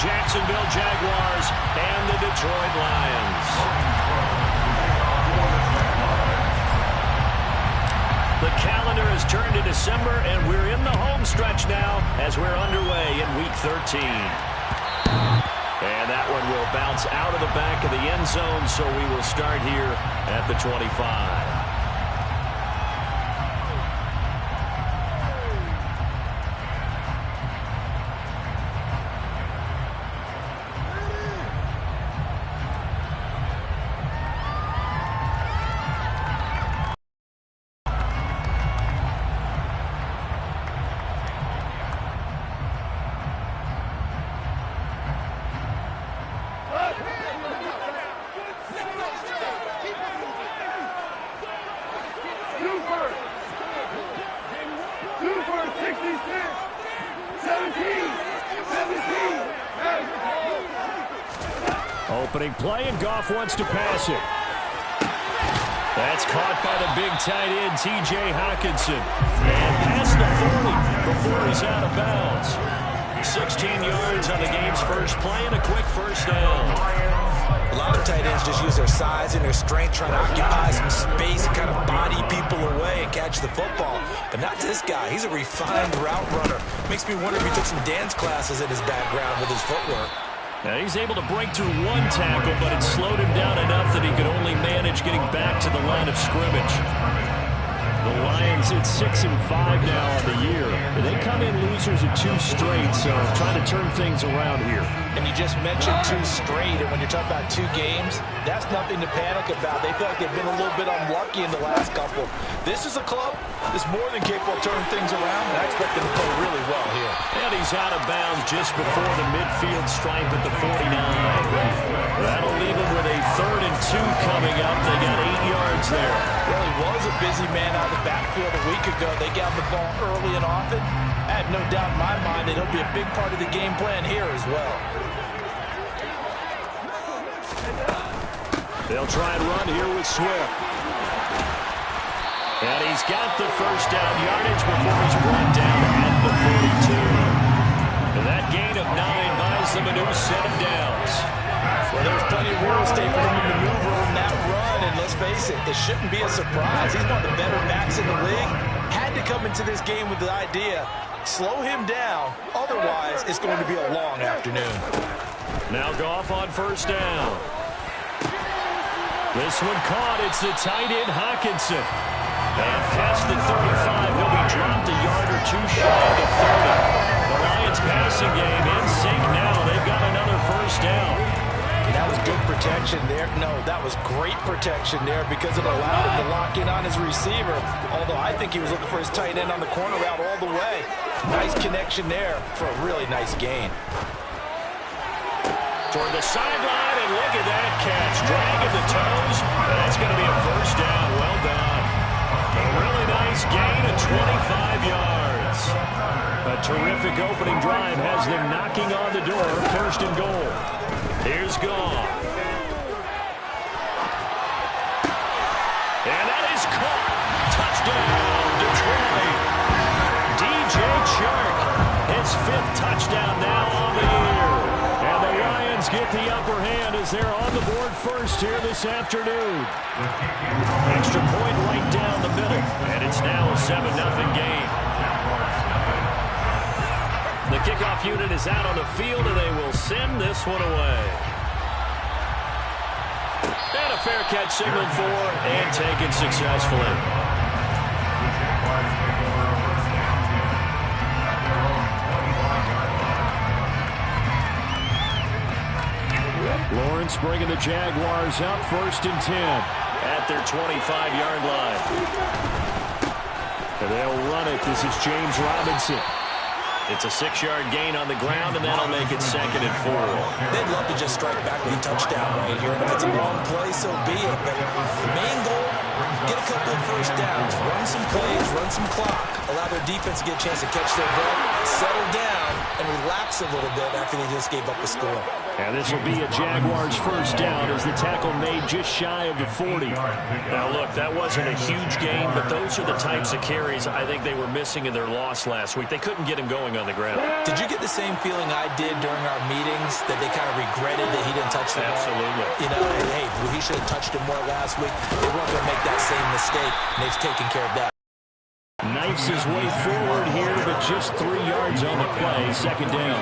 Jacksonville Jaguars and the Detroit Lions. The calendar has turned to December, and we're in the home stretch now as we're underway in Week 13. And that one will bounce out of the back of the end zone, so we will start here at the 25. Opening play, and Goff wants to pass it. That's caught by the big tight end, T.J. Hockenson. And past the 40 before he's out of bounds. 16 yards on the game's first play and a quick first down. A lot of tight ends just use their size and their strength, trying to occupy some space and kind of body people away and catch the football. But not this guy. He's a refined route runner. Makes me wonder if he took some dance classes in his background with his footwork. Now he's able to break through one tackle, but it slowed him down enough that he could only manage getting back to the line of scrimmage. The Lions at 6-5 now on the year. They come in losers at 2 straight, so trying to turn things around here. And you just mentioned 2 straight, and when you're talking about 2 games, that's nothing to panic about. They feel like they've been a little bit unlucky in the last couple. This is a club that's more than capable of turning things around, and I expect them to play really well here. And he's out of bounds just before the midfield stripe at the 49. That'll leave him with a 3rd and 2 coming up. They got 8 yards there. Well, he was a busy man out of the backfield a week ago. They got the ball early and often. I have no doubt in my mind that he'll be a big part of the game plan here as well. They'll try and run here with Swift. And he's got the first down yardage before he's brought down at the 42. And that gain of 9 buys them a new set of downs. Well, there's plenty of real estate for him to maneuver on that run, and let's face it, it shouldn't be a surprise. He's one of the better backs in the league. Had to come into this game with the idea, slow him down, otherwise it's going to be a long afternoon. Now Goff on first down. This one caught. It's the tight end Hockenson. And past the 35, he'll be dropped a yard or 2 shy of the 30. The Lions passing game in sync now. They've got another first down. That was good protection there. No, that was great protection there because it allowed him to lock in on his receiver. Although I think he was looking for his tight end on the corner route all the way. Nice connection there for a really nice gain. Toward the sideline, and look at that catch. Dragging the toes. That's going to be a first down. Well done. A really nice gain of 25 yards. A terrific opening drive has them knocking on the door. 1st and goal. Here's Goff. And that is caught. Touchdown, Detroit. DJ Chark, his 5th touchdown now on the year. And the Lions get the upper hand as they're on the board first here this afternoon. Extra point right down the middle, and it's now a 7-0 game. The kickoff unit is out on the field, and they will send this one away. And a fair catch signaled for and taken successfully. Lawrence bringing the Jaguars out 1st and 10 at their 25-yard line. And they'll run it. This is James Robinson. It's a 6-yard gain on the ground, and that'll make it 2nd and 4. They'd love to just strike back with a touchdown right here. And if it's a long play, so be it. But the main goal Get a couple of first downs, run some plays, run some clock, allow their defense to get a chance to catch their breath, settle down, and relax a little bit after they just gave up a score. And this will be a Jaguars first down as the tackle made just shy of the 40. Now, look, that wasn't a huge gain, but those are the types of carries I think they were missing in their loss last week. They couldn't get him going on the ground. Did you get the same feeling I did during our meetings, that they kind of regretted that he didn't touch the ball? Absolutely. You know, hey, he should have touched him more last week. They weren't going to make that same mistake, and they've taken care of that. Knifes his way forward here, but just 3 yards on the play. Second down.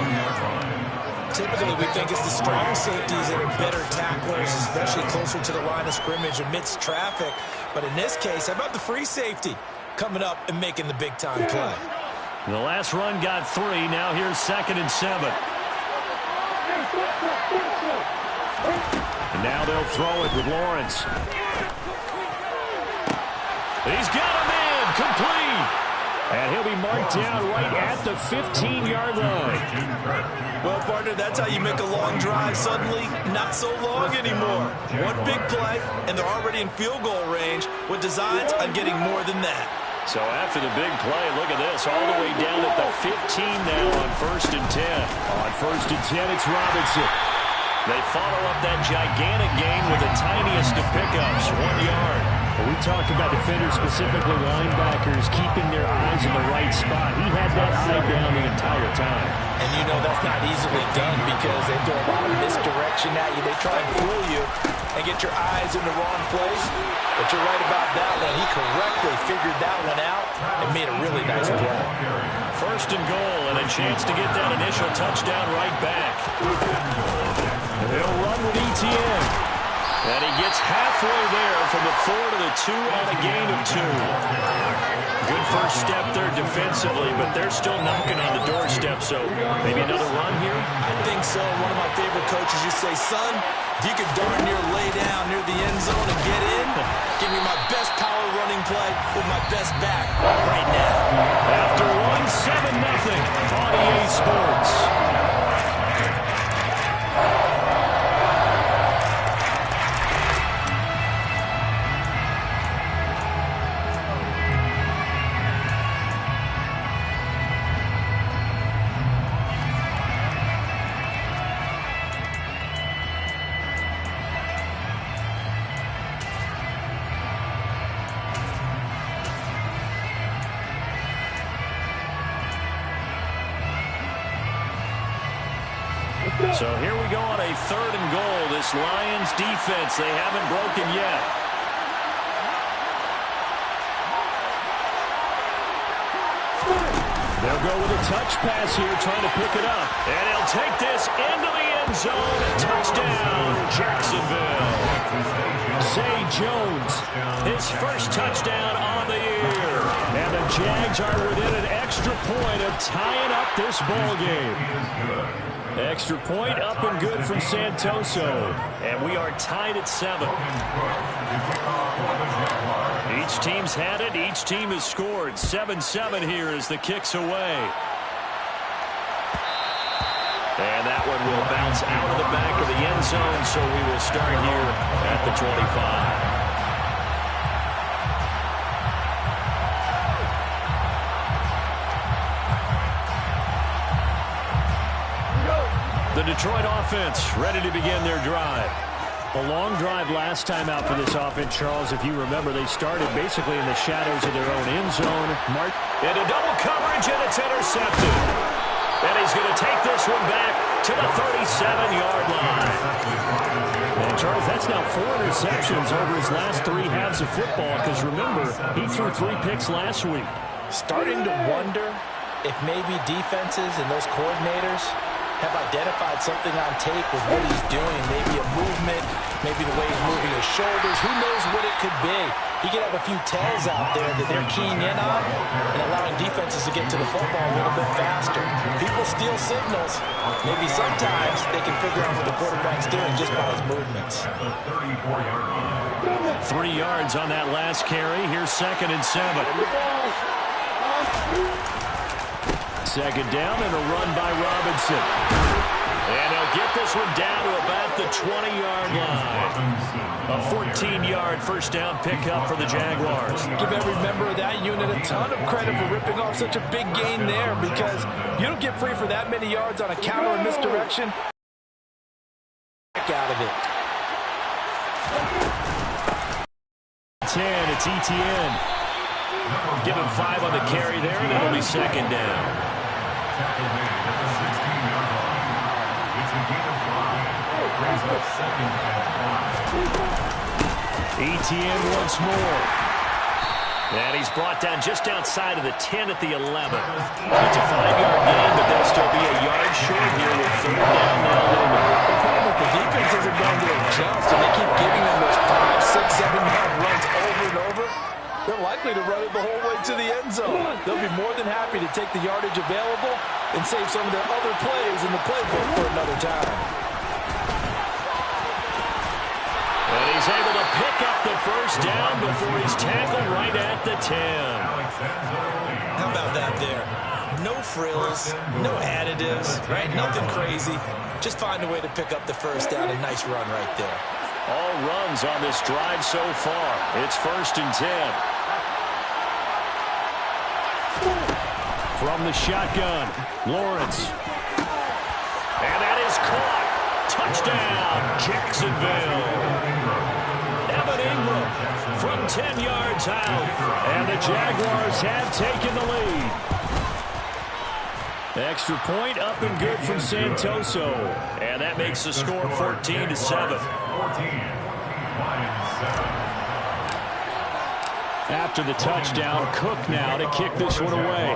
Typically, we think it's the strong safeties that are better tacklers, especially closer to the line of scrimmage amidst traffic. But in this case, how about the free safety coming up and making the big-time play? The last run got 3. Now here's 2nd and 7. And now they'll throw it with Lawrence. He's got him in. Complete. And he'll be marked down right at the 15-yard line. Well, partner, that's how you make a long drive suddenly not so long anymore. One big play, and they're already in field goal range with designs on getting more than that. So after the big play, look at this, all the way down at the 15 now on 1st and 10. On 1st and 10, it's Robinson. They follow up that gigantic gain with the tiniest of pickups, 1 yard. We talk about defenders, specifically linebackers, keeping their eyes in the right spot. He had that eye down the entire time. And you know that's not easily done because they throw a lot of misdirection at you. They try and fool you and get your eyes in the wrong place. But you're right about that one. He correctly figured that one out and made a really nice play. 1st and goal and a chance to get that initial touchdown right back. They'll run with ETN. And he gets halfway there from the 4 to the 2 on a gain of 2. Good first step there defensively, but they're still knocking on the doorstep, so maybe another run here? I think so. One of my favorite coaches used to say, son, if you could darn near lay down near the end zone and get in, give me my best power running play with my best back right now. After 1, 7-0 on EA Sports. So here we go on a 3rd and goal. This Lions defense, they haven't broken yet. They'll go with a touch pass here, trying to pick it up. And he'll take this into the end zone. Touchdown, Jacksonville. Zay Jones, his first touchdown on the year. And the Jags are within an extra point of tying up this ball game. Extra point up and good from Santoso. And we are tied at 7. Each team's had it. Each team has scored. 7-7 here as the kick's away. And that one will bounce out of the back of the end zone, so we will start here at the 25. The Detroit offense ready to begin their drive. A long drive last time out for this offense, Charles. If you remember, they started basically in the shadows of their own end zone. Into double coverage, and it's intercepted. And he's going to take this one back to the 37-yard line. And, Charles, that's now 4 interceptions over his last 3 halves of football, because, remember, he threw 3 picks last week. Starting to wonder if maybe defenses and those coordinators have identified something on tape with what he's doing. Maybe a movement, maybe the way he's moving his shoulders. Who knows what it could be? He could have a few tells out there that they're keying in on and allowing defenses to get to the football a little bit faster. People steal signals. Maybe sometimes they can figure out what the quarterback's doing just by his movements. 3 yards on that last carry. Here's 2nd and 7. Second down and a run by Robinson. And he'll get this one down to about the 20-yard line. A 14-yard first down pickup for the Jaguars. Give every member of that unit a ton of credit for ripping off such a big gain there, because you don't get free for that many yards on a counter or misdirection. Back out of it. 10, it's ETN. Give him 5 on the carry there, and it'll be second down. ETN once more. And he's brought down just outside of the 10 at the 11. It's a 5-yard gain, but they'll still be a yard short here with third down now. The problem with the defense isn't going to adjust, and they keep giving them those 5, 6, 7-yard runs over and over. They're likely to run it the whole way to the end zone. They'll be more than happy to take the yardage available and save some of their other plays in the playbook for another time. And he's able to pick up the first down before he's tackled right at the 10. How about that there? No frills, no additives, right? Nothing crazy. Just find a way to pick up the first down. A nice run right there. All runs on this drive so far. It's 1st and 10. From the shotgun, Lawrence. And that is caught. Touchdown, Jacksonville. Evan Ingram from 10 yards out. And the Jaguars have taken the lead. Extra point up and good from Santoso. And that makes the score 14-7. After the touchdown, Cook now to kick this one away.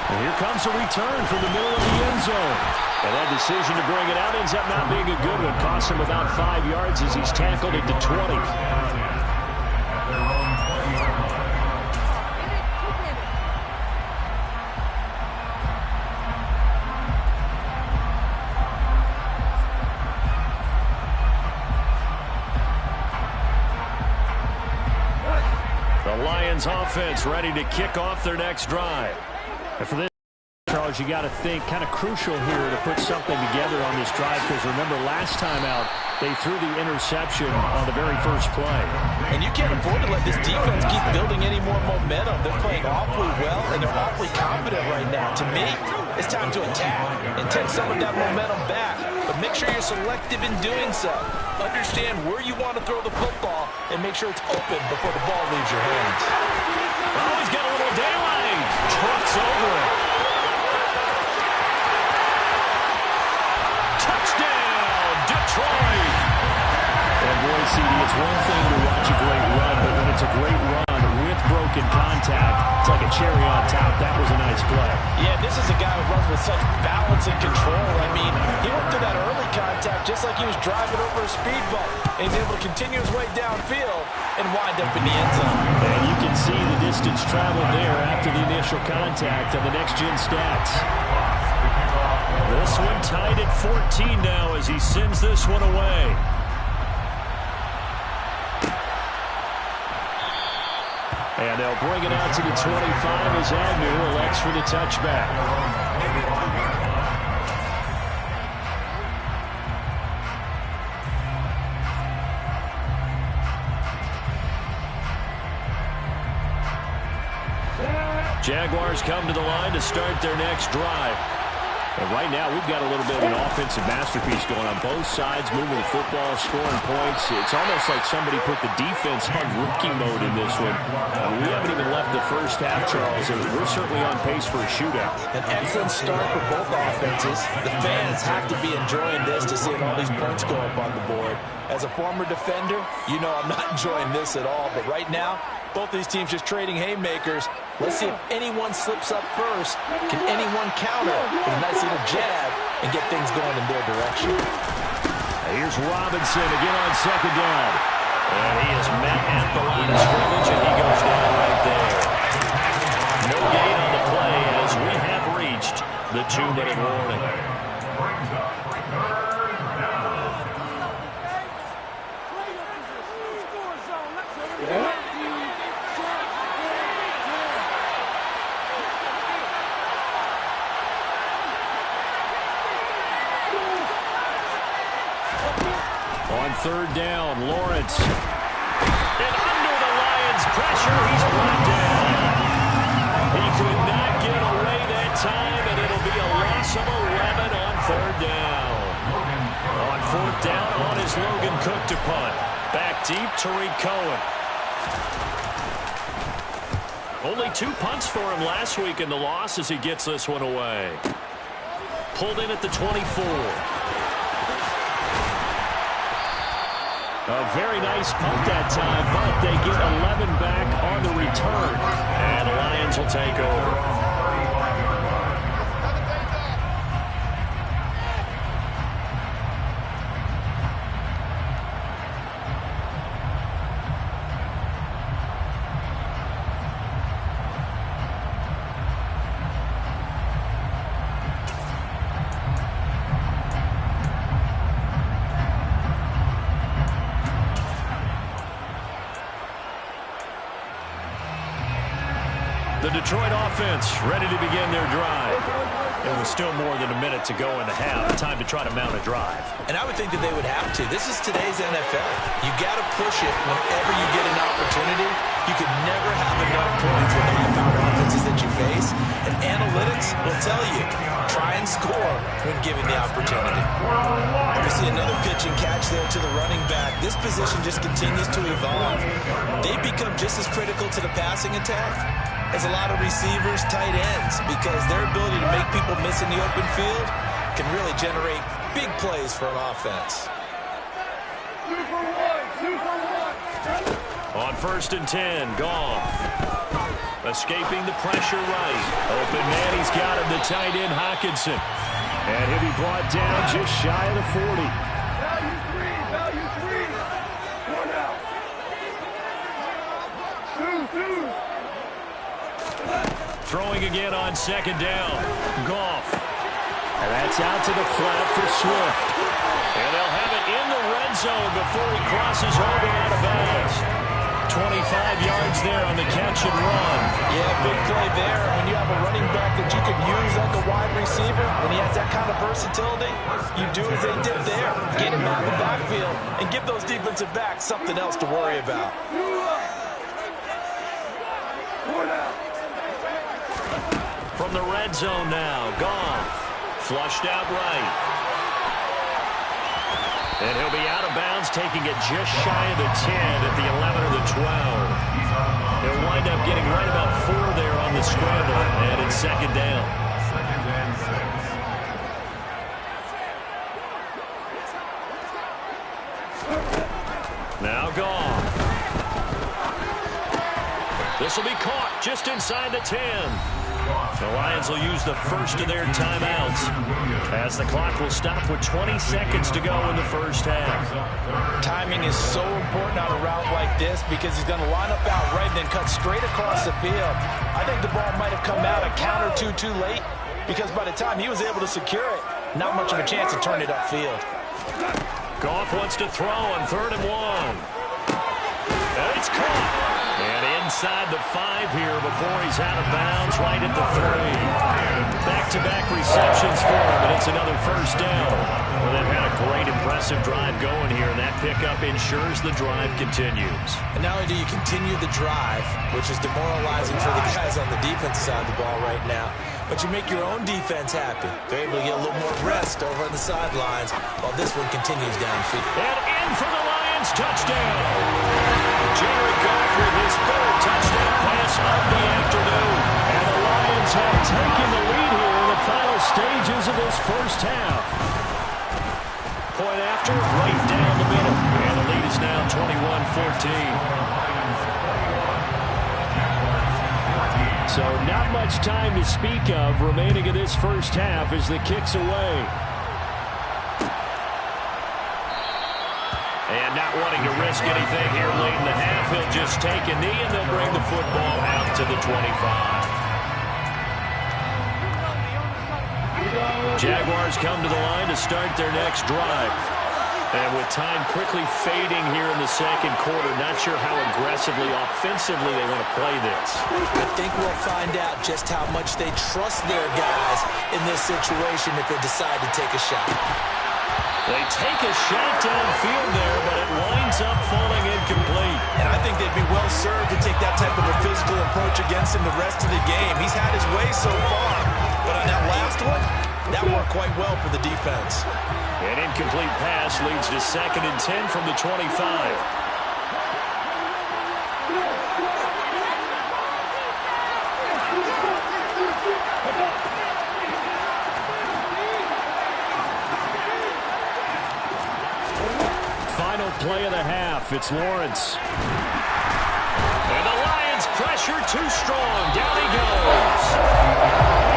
And here comes a return from the middle of the end zone. And that decision to bring it out ends up not being a good one. Costs him about 5 yards as he's tackled at the 20. Offense ready to kick off their next drive. And for this, Charles, you got to think kind of crucial here to put something together on this drive, because remember last time out they threw the interception on the very first play. And you can't afford to let this defense keep building any more momentum. They're playing awfully well, and they're awfully confident right now. To me, it's time to attack and take some of that momentum back. But make sure you're selective in doing so. Understand where you want to throw the football and make sure it's open before the ball leaves your hands. Oh, he's got a little daylight. Trucks over it. Touchdown, Detroit. And boy, CD, it's one thing to watch a great run, but when it's a great run with broken contact, it's like a cherry on top. That was a nice play. Yeah, this is a guy who runs with such balance and control. I mean, he went through that early contact just like he was driving over a speed bump. And he's able to continue his way downfield and wind up in the end zone. And you can see the distance traveled there after the initial contact on the next-gen stats. This one tied at 14 now as he sends this one away. And they'll bring it out to the 25 as Agnew elects for the touchback. Jaguars come to the line to start their next drive. And right now, we've got a little bit of an offensive masterpiece going on both sides, moving the football, scoring points. It's almost like somebody put the defense on rookie mode in this one. We haven't even left the first half, Charles, and we're certainly on pace for a shootout. An excellent start for both offenses. The fans have to be enjoying this to see all these points go up on the board. As a former defender, you know I'm not enjoying this at all. But right now, both these teams just trading haymakers. Let's see if anyone slips up first. Can anyone counter with a nice little jab and get things going in their direction? Here's Robinson again on second down. And he is met at the line of scrimmage, and he goes down right there. No gain on the play as we have reached the 2-minute warning. third down. Lawrence. And under the Lions' pressure, he's brought down. He could not get away that time, and it'll be a loss of 11 on third down. On fourth down, on is Logan Cook to punt. Back deep, Tariq Cohen. Only 2 punts for him last week in the loss as he gets this one away. Pulled in at the 24. A very nice punt that time, but they get 11 back on the return. And the Lions will take over. The Detroit offense ready to begin their drive. It was still more than a minute to go in the half. Time to try to mount a drive. And I would think that they would have to. This is today's NFL. You got to push it whenever you get an opportunity. You could never have enough points with the high-powered offenses that you face. And analytics will tell you, try and score when given the opportunity. We see another pitch and catch there to the running back. This position just continues to evolve. They become just as critical to the passing attack as a lot of receivers, tight ends, because their ability to make people miss in the open field can really generate big plays for an offense. On 1st and 10, Goff. Escaping the pressure right. Open man, he's got him, the tight end, Hockenson. And he'll be brought down just shy of the 40. Value three. One out. Two. Throwing again on 2nd down. Goff. And that's out to the flat for Swift. And they'll have it in the red zone before he crosses over out of bounds. 25 yards there on the catch and run. Yeah, big play there. When you have a running back that you can use like a wide receiver, when he has that kind of versatility, you do as they did there. Get him out of the backfield and give those defensive backs something else to worry about. From the red zone now, Goff. Flushed out right. And he'll be out of bounds, taking it just shy of the 10 at the 11 or the 12. He'll wind up getting right about 4 there on the scramble, and it's 2nd down. Now Goff. This will be caught just inside the 10. The Lions will use the first of their timeouts as the clock will stop with 20 seconds to go in the first half. Timing is so important on a route like this because he's going to line up out right and then cut straight across the field. I think the ball might have come out a count or two too late because by the time he was able to secure it, not much of a chance to turn it upfield. Goff wants to throw on 3rd and 1. And it's caught. And inside the 5 here before he's out of bounds right at the 3. Back-to-back receptions for him, and it's another first down. Well, they've had a great, impressive drive going here, and that pickup ensures the drive continues. And not only do you continue the drive, which is demoralizing for the guys on the defensive side of the ball right now, but you make your own defense happy. They're able to get a little more rest over on the sidelines while this one continues downfield. And in for the Lions, touchdown! Jared Goff with his 3rd touchdown pass of the afternoon. And the Lions have taken the lead here in the final stages of this first half. Point after, right down the middle. And the lead is now 21-14. So not much time to speak of remaining in this first half as the kick's away. And not wanting to risk anything here late in the half, he'll just take a knee and they'll bring the football out to the 25. Jaguars come to the line to start their next drive. And with time quickly fading here in the second quarter, not sure how aggressively, offensively they want to play this. I think we'll find out just how much they trust their guys in this situation if they decide to take a shot. They take a shot downfield there, but it winds up falling incomplete. And I think they'd be well served to take that type of a physical approach against him the rest of the game. He's had his way so far, but on that last one, that worked quite well for the defense. An incomplete pass leads to 2nd and 10 from the 25. Final play of the half. It's Lawrence. And the Lions pressure too strong. Down he goes.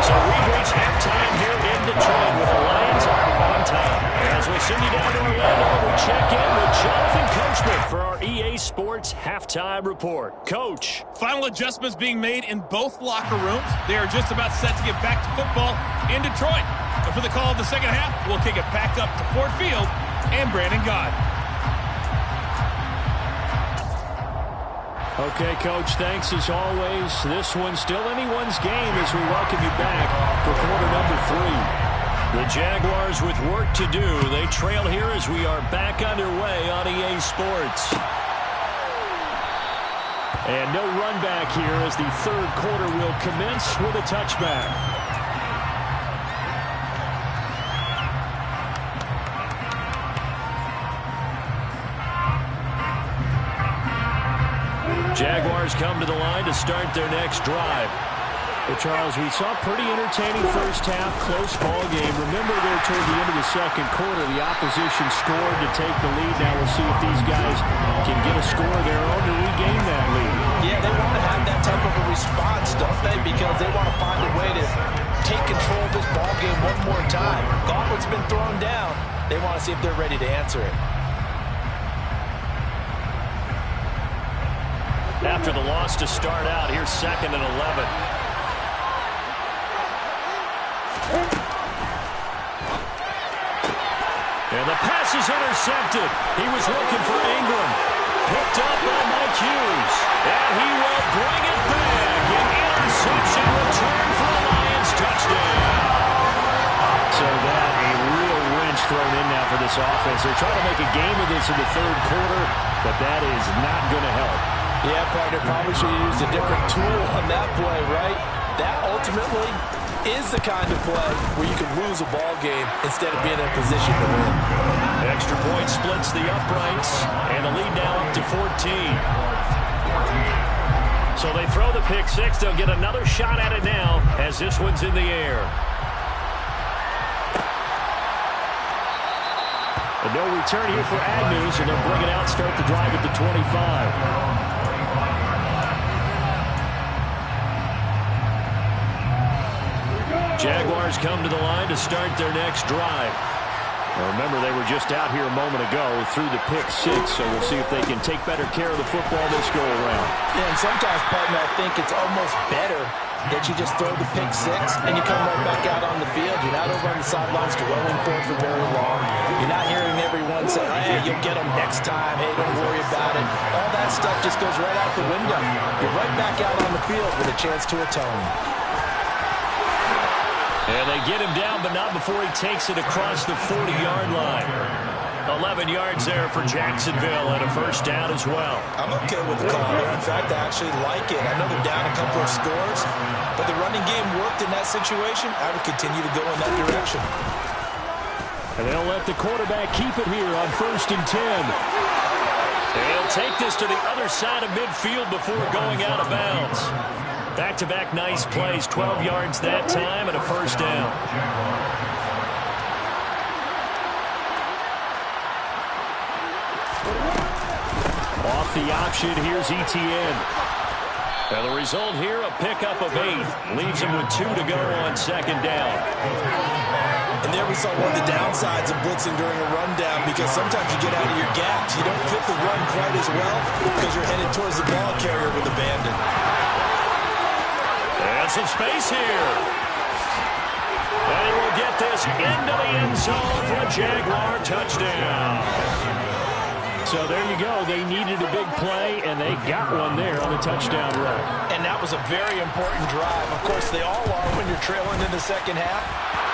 So we've reached halftime here in Detroit with the Lions on top. As we send you down to Orlando, we check in with Jonathan Coachman for our EA Sports Halftime Report. Coach. Final adjustments being made in both locker rooms. They are just about set to get back to football in Detroit. But for the call of the second half, we'll kick it back up to Ford Field and Brandon God. Okay, Coach, thanks as always. This one's still anyone's game as we welcome you back for quarter number 3. The Jaguars with work to do. They trail here as we are back underway on EA Sports. And no run back here as the third quarter will commence with a touchback. Jaguars come to the line to start their next drive. Well, Charles, we saw a pretty entertaining first half, close ball game. Remember there toward the end of the second quarter, the opposition scored to take the lead. Now we'll see if these guys can get a score of their own to regain that lead. Yeah, they want to have that type of a response, don't they? Because they want to find a way to take control of this ball game one more time. Gauntlet's been thrown down. They want to see if they're ready to answer it. After the loss to start out, here's 2nd and 11. And the pass is intercepted. He was looking for Ingram. Picked up by Mike Hughes. And he will bring it back. An interception return for the Lions touchdown. So that a real wrench thrown in now for this offense. They're trying to make a game of this in the third quarter, but that is not going to help. Yeah, partner, probably should have used a different tool on that play, right? That ultimately is the kind of play where you can lose a ball game instead of being in a position to win. Extra point splits the uprights, and the lead now up to 14. So they throw the pick six. They'll get another shot at it now as this one's in the air. And no return here for Agnew, so they'll bring it out, start the drive at the 25. Jaguars come to the line to start their next drive. Now remember, they were just out here a moment ago through the pick six, so we'll see if they can take better care of the football this go-around. Yeah, and sometimes, partner, I think it's almost better that you just throw the pick six and you come right back out on the field. You're not over on the sidelines dwelling for it for very long. You're not hearing everyone say, hey, you'll get them next time. Hey, don't worry about it. All that stuff just goes right out the window. You're right back out on the field with a chance to atone. And they get him down, but not before he takes it across the 40-yard line. 11 yards there for Jacksonville and a first down as well. I'm okay with the call there. In fact, I actually like it. I know they're down a couple of scores, but the running game worked in that situation. I would continue to go in that direction. And they'll let the quarterback keep it here on 1st and 10. And he'll take this to the other side of midfield before going out of bounds. Back-to-back nice plays, 12 yards that time and a first down. Off the option, here's Etienne. And the result here, a pickup of 8. Leaves him with 2 to go on 2nd down. And there we saw one of the downsides of blitzing during a rundown, because sometimes you get out of your gaps. You don't fit the run quite as well because you're headed towards the ball carrier with abandon. And some space here. And he will get this into the end zone for a Jaguar touchdown. So there you go. They needed a big play, and they got one there on the touchdown run. And that was a very important drive. Of course, they all are when you're trailing in the second half.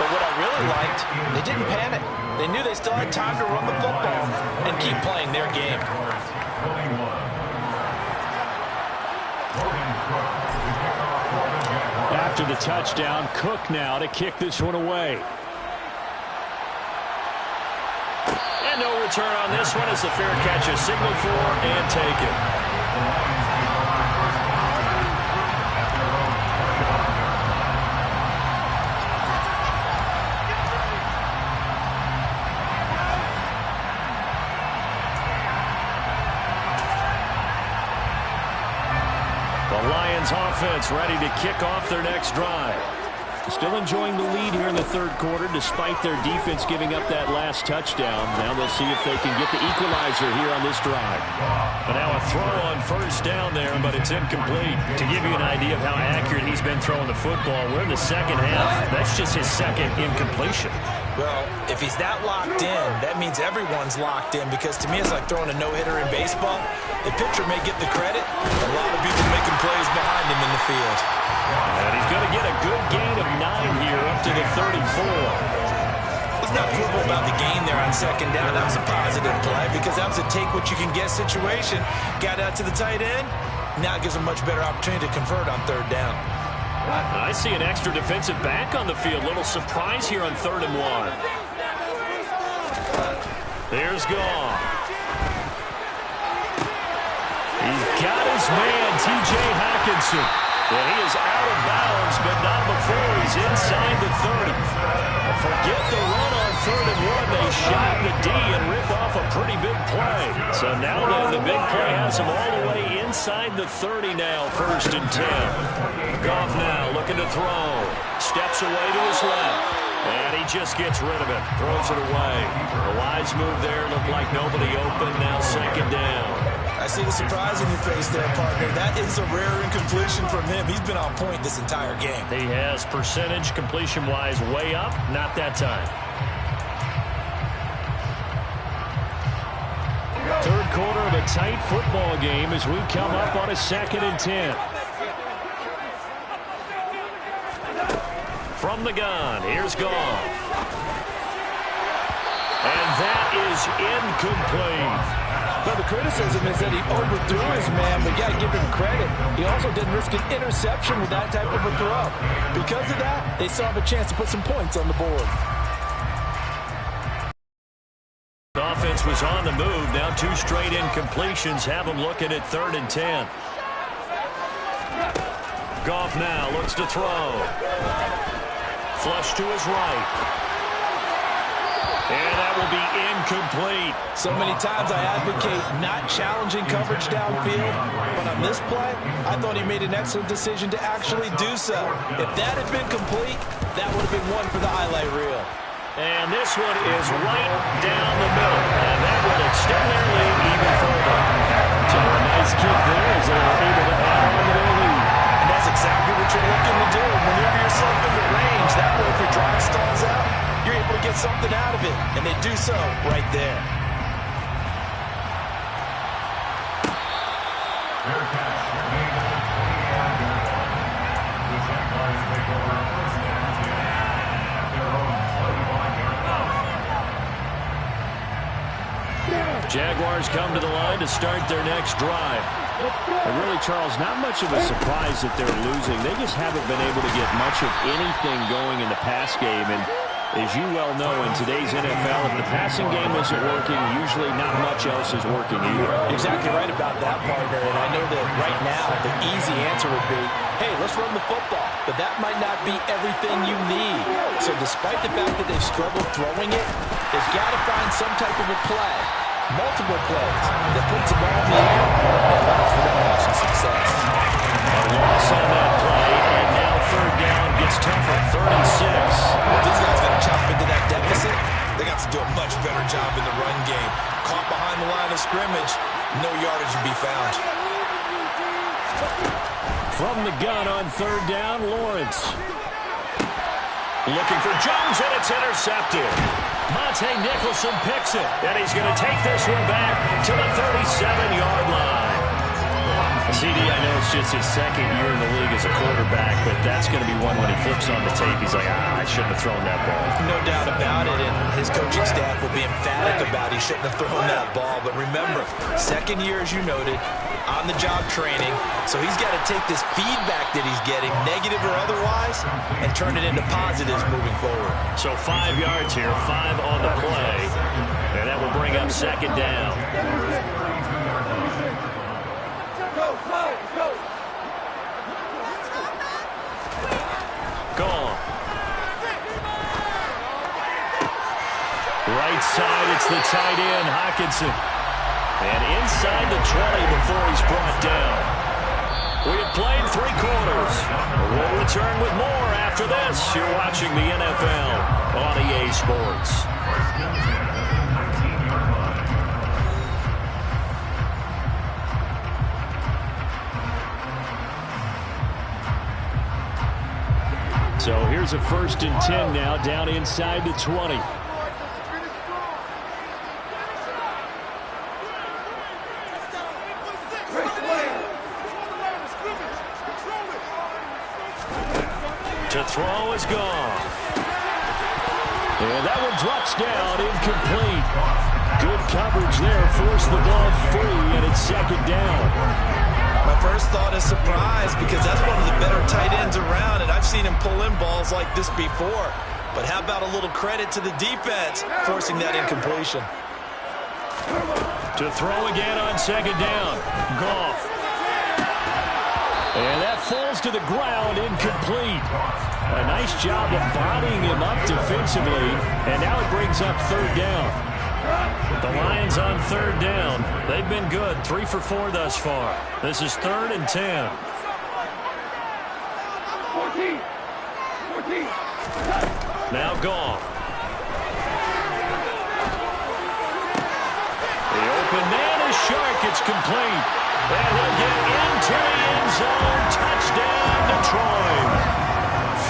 But what I really liked, they didn't panic. They knew they still had time to run the football and keep playing their game. After the touchdown, Cook now to kick this one away. And no return on this one as the fair catch is signaled for and taken. The Lions offense ready to kick off their next drive. Still enjoying the lead here in the third quarter despite their defense giving up that last touchdown. Now they'll see if they can get the equalizer here on this drive. But now a throw on first down there, but it's incomplete. To give you an idea of how accurate he's been throwing the football, we're in the second half. That's just his second incompletion. Well, if he's that locked in, that means everyone's locked in, because to me it's like throwing a no-hitter in baseball. The pitcher may get the credit, a lot of people making plays behind him in the field. And he's going to get a good gain of 9 here up to the 34. Let's not quibble about the gain there on second down. That was a positive play because that was a take-what-you-can-get situation. Got out to the tight end. Now it gives a much better opportunity to convert on third down. I see an extra defensive back on the field. Little surprise here on 3rd and 1. There's Goff. He's got his man, T.J. Hockenson. And he is out of bounds, but not before he's inside the 30. Forget the run on 3rd and 1. They shot the D and ripped off a pretty big play. So now then, the big play has him all the way inside the 30 now, 1st and 10. Goff now looking to throw. Steps away to his left. And he just gets rid of it. Throws it away. The wise move there. Looked like nobody open. Now 2nd down. I see the surprise in your face there, partner. That is a rare incompletion from him. He's been on point this entire game. He has percentage completion-wise way up. Not that time. 3rd quarter of a tight football game as we come up on a 2nd and 10. From the gun, here's Goff. And that is incomplete. But the criticism is that he overthrew his man, but you got to give him credit. He also didn't risk an interception with that type of a throw. Because of that, they still have a chance to put some points on the board. The offense was on the move. Now 2 straight incompletions have them looking at 3rd and 10. Goff now looks to throw. Flush to his right. And that will be incomplete. So many times I advocate not challenging coverage downfield, but on this play, I thought he made an excellent decision to actually do so. If that had been complete, that would have been one for the highlight reel. And this one is right down the middle. And that will extend their lead even further. So a nice kick there as they were able to add on to their lead. And that's exactly what you're looking to do. Maneuver yourself into range. That way, if your drive stalls out, you're able to get something out of it, and they do so right there. Jaguars come to the line to start their next drive. And really, Charles, not much of a surprise that they're losing. They just haven't been able to get much of anything going in the pass game. And as you well know, in today's NFL, if the passing game isn't working, usually not much else is working either. Exactly right about that, partner. And I know that right now the easy answer would be, hey, let's run the football. But that might not be everything you need. So despite the fact that they've struggled throwing it, they've got to find some type of a play, multiple plays, that puts the ball in the air and allows for them to have some success. A loss on that play, and now 3rd down gets tougher, 3rd and 6. If these guys got to chop into that deficit, they got to do a much better job in the run game. Caught behind the line of scrimmage, no yardage to be found. From the gun on 3rd down, Lawrence. Looking for Jones, and it's intercepted. Monte Nicholson picks it, and he's going to take this one back to the 37-yard line. CD, I know it's just his second year in the league as a quarterback, but that's going to be one when he flips on the tape. He's like, I shouldn't have thrown that ball. No doubt about it, and his coaching staff will be emphatic about he shouldn't have thrown that ball. But remember, second year, as you noted, on-the-job training, so he's got to take this feedback that he's getting, negative or otherwise, and turn it into positives moving forward. So 5 yards here, 5 on the play, and that will bring up second down. Gone. Right side, it's the tight end, Hockenson. And inside the 20 before he's brought down. We have played 3 quarters. We'll return with more after this. You're watching the NFL on EA Sports. So here's a 1st and 10 now, down inside the 20. To throw is gone. And that one drops down, incomplete. Good coverage there, forced the ball free, and it's second down. My first thought is surprise because that's one of the better tight ends around, and I've seen him pull in balls like this before. But how about a little credit to the defense forcing that incompletion? To throw again on second down. Goff. And that falls to the ground, incomplete. A nice job of bodying him up defensively, and now it brings up third down. The Lions on third down. They've been good, 3 for 4 thus far. This is 3rd and 10. 14. Now Goff. The open man is Shark. It's complete. And he'll get into the end zone. Touchdown, Detroit.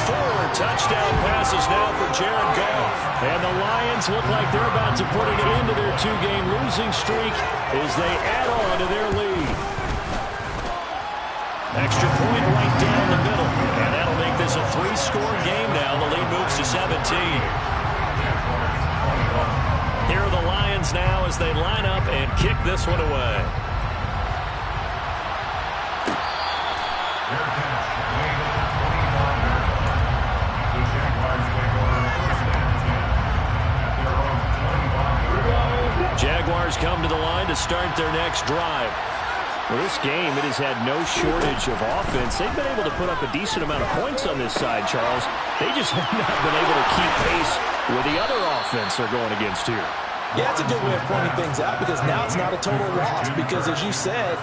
4 touchdown passes now for Jared Goff. And the Lions look like they're about to put an end to their 2-game losing streak as they add on to their lead. Extra point right down the middle. And that'll make this a 3-score game now. The lead moves to 17. Here are the Lions now as they line up and kick this one away. Jaguars come to the line to start their next drive. Well, this game, it has had no shortage of offense. They've been able to put up a decent amount of points on this side, Charles. They just have not been able to keep pace with the other offense they're going against here. Yeah, it's a good way of pointing things out because now it's not a total loss because, as you said,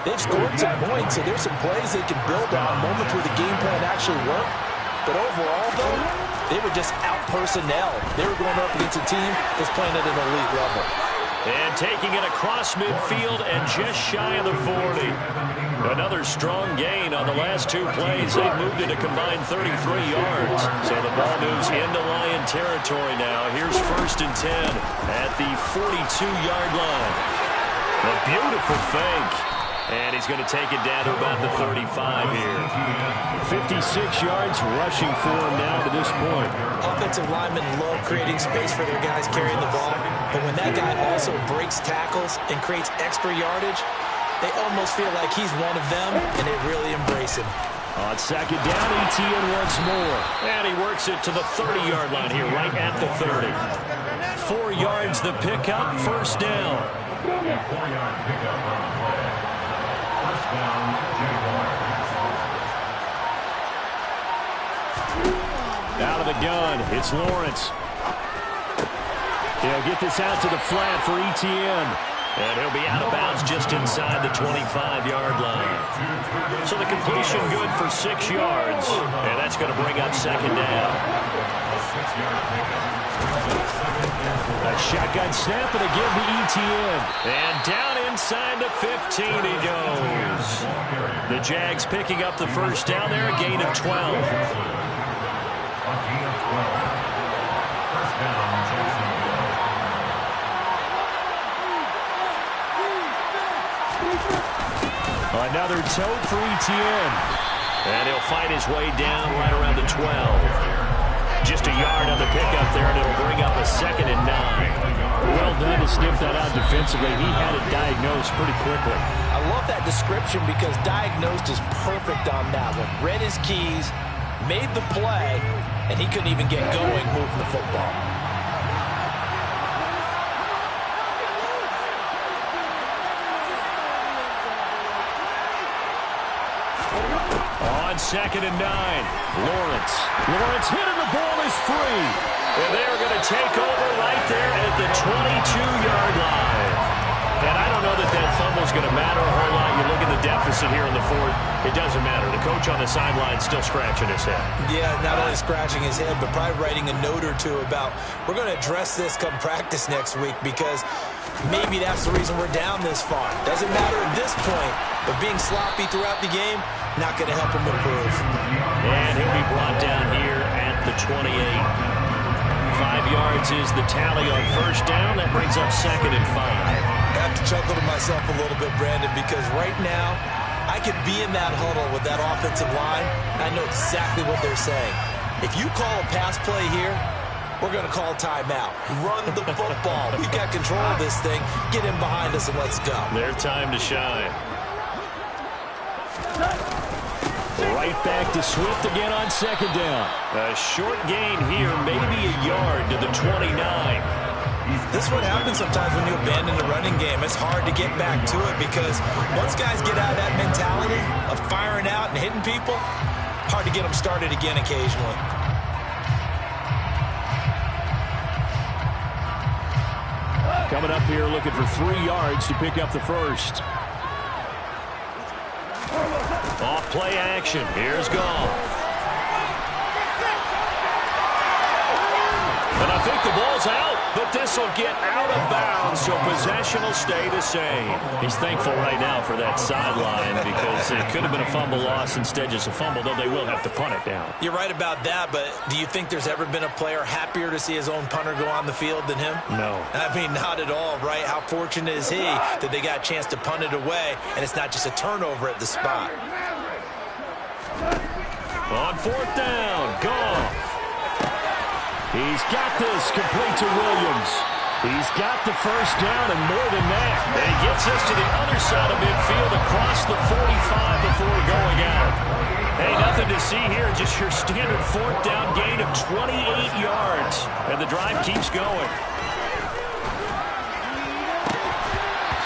they've scored some points, so there's some plays they can build on, moments where the game plan actually worked. But overall, though, they were just out-personnel. They were going up against a team that's playing at an elite level. And taking it across midfield and just shy of the 40. Another strong gain on the last 2 plays. They've moved it a combined 33 yards. So the ball moves into Lion territory now. Here's 1st and 10 at the 42-yard line. A beautiful fake. And he's going to take it down to about the 35 here. 56 yards rushing for him now to this point. Offensive linemen love creating space for their guys carrying the ball. But when that guy also breaks tackles and creates extra yardage, they almost feel like he's one of them, and they really embrace him. On second down, Etienne once more. And he works it to the 30-yard line here, right at the 30. 4 yards the pickup, 1st down. Out of the gun, it's Lawrence. He'll get this out to the flat for Etienne. And he'll be out of bounds just inside the 25-yard line. So the completion good for 6 yards. And that's going to bring up second down. A shotgun snap and a give to Etienne. And down inside the 15 he goes. The Jags picking up the 1st down there, a gain of 12. Another tote for Etienne. And he'll fight his way down right around the 12. Just a yard on the pickup there, and it'll bring up a 2nd and 9. Well done to sniff that out defensively. He had it diagnosed pretty quickly. I love that description because diagnosed is perfect on that one. Read his keys, made the play, and he couldn't even get going moving the football. On 2nd and 9, Lawrence hitting the ball is free. And they're going to take over right there at the 22-yard line. And I don't know that fumble's going to matter a whole lot. You look at the deficit here in the 4th, it doesn't matter. The coach on the sideline still scratching his head. Yeah, not only scratching his head, but probably writing a note or two about, we're going to address this come practice next week because maybe that's the reason we're down this far. Doesn't matter at this point, but being sloppy throughout the game, not going to help him improve. And he'll be brought down here at the 28. 5 yards is the tally on 1st down. That brings up 2nd and 5. I have to chuckle to myself a little bit, Brandon, because right now I could be in that huddle with that offensive line. I know exactly what they're saying. If you call a pass play here, we're going to call timeout. Run the football. We've got control of this thing. Get in behind us and let's go. Their time to shine. Right back to Swift again on 2nd down. A short gain here, maybe a yard to the 29. This is what happens sometimes when you abandon the running game. It's hard to get back to it because once guys get out of that mentality of firing out and hitting people, hard to get them started again occasionally. Coming up here looking for 3 yards to pick up the 1st. Off play action. Here's Goff. And I think the ball's out, but this will get out of bounds, so possession will stay the same. He's thankful right now for that sideline because it could have been a fumble loss, instead just a fumble, though they will have to punt it down. You're right about that, but do you think there's ever been a player happier to see his own punter go on the field than him? No. I mean, not at all, right? How fortunate is he that they got a chance to punt it away, and it's not just a turnover at the spot. On 4th down, Goff. He's got this complete to Williams. He's got the 1st down and more than that. And he gets us to the other side of midfield across the 45 before going out. Hey, nothing to see here. Just your standard 4th down gain of 28 yards. And the drive keeps going.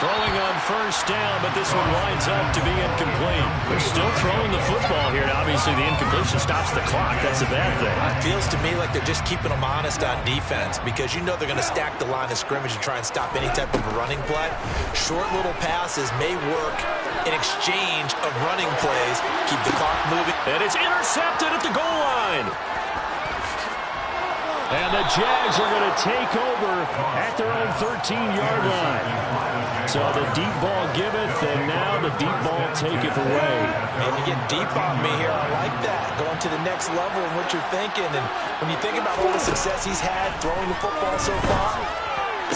Throwing on 1st down, but this one winds up to be incomplete. They're still throwing the football here, and obviously the incompletion stops the clock. That's a bad thing. It feels to me like they're just keeping them honest on defense because you know they're going to stack the line of scrimmage and try and stop any type of a running play. Short little passes may work in exchange of running plays. Keep the clock moving. And it's intercepted at the goal line. And the Jags are going to take over at their own 13-yard line. So the deep ball giveth, and now the deep ball taketh away. And you get deep on me here. I like that. Going to the next level in what you're thinking. And when you think about all the success he's had throwing the football so far,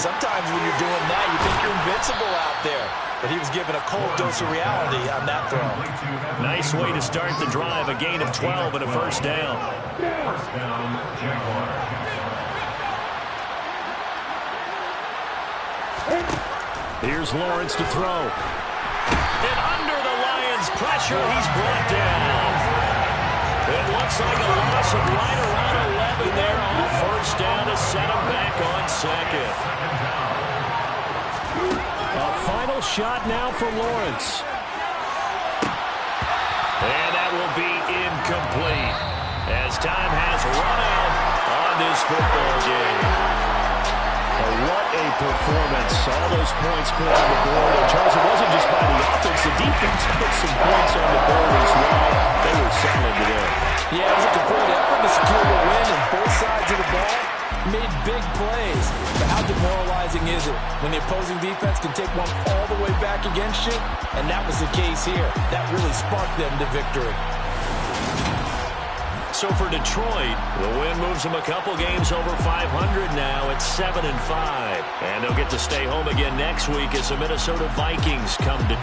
sometimes when you're doing that, you think you're invincible out there. But he was given a cold dose of reality on that throw. Nice way to start the drive. A gain of 12 and a 1st down. First down, Jaguars. Here's Lawrence to throw. And under the Lions' pressure, he's brought down. It looks like a loss of right around 11 there on 1st down to set him back on 2nd. A final shot now for Lawrence. And that will be incomplete as time has run out on this football game. What a performance. All those points put on the board. And Charles, it wasn't just by the offense. The defense put some points on the board as well. They were solid today. Yeah, it was a complete effort to secure the win, and both sides of the ball made big plays. But how demoralizing is it when the opposing defense can take one all the way back against you? And that was the case here. That really sparked them to victory. So for Detroit, the win moves them a couple games over 500 now at 7-5. And they'll get to stay home again next week as the Minnesota Vikings come to town.